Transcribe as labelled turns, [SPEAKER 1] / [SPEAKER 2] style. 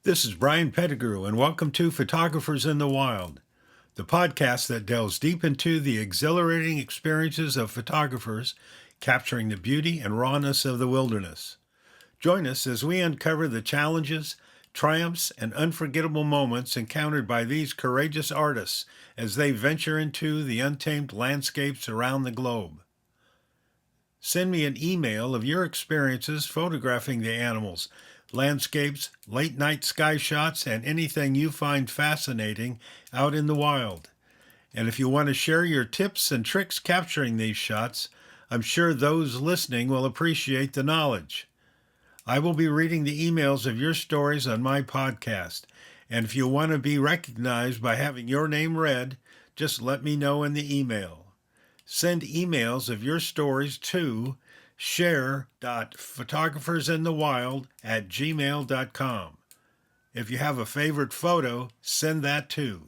[SPEAKER 1] This is Brian Pettigrew, and welcome to Photographers in the Wild, the podcast that delves deep into the exhilarating experiences of photographers capturing the beauty and rawness of the wilderness. Join us as we uncover the challenges, triumphs, and unforgettable moments encountered by these courageous artists as they venture into the untamed landscapes around the globe. Send me an email of your experiences photographing the animals, landscapes, late-night sky shots, and anything you find fascinating out in the wild. And if you want to share your tips and tricks capturing these shots, I'm sure those listening will appreciate the knowledge. I will be reading the emails of your stories on my podcast, and if you want to be recognized by having your name read, just let me know in the email. Send emails of your stories to share.photographersinthewild@gmail.com. If you have a favorite photo, send that too.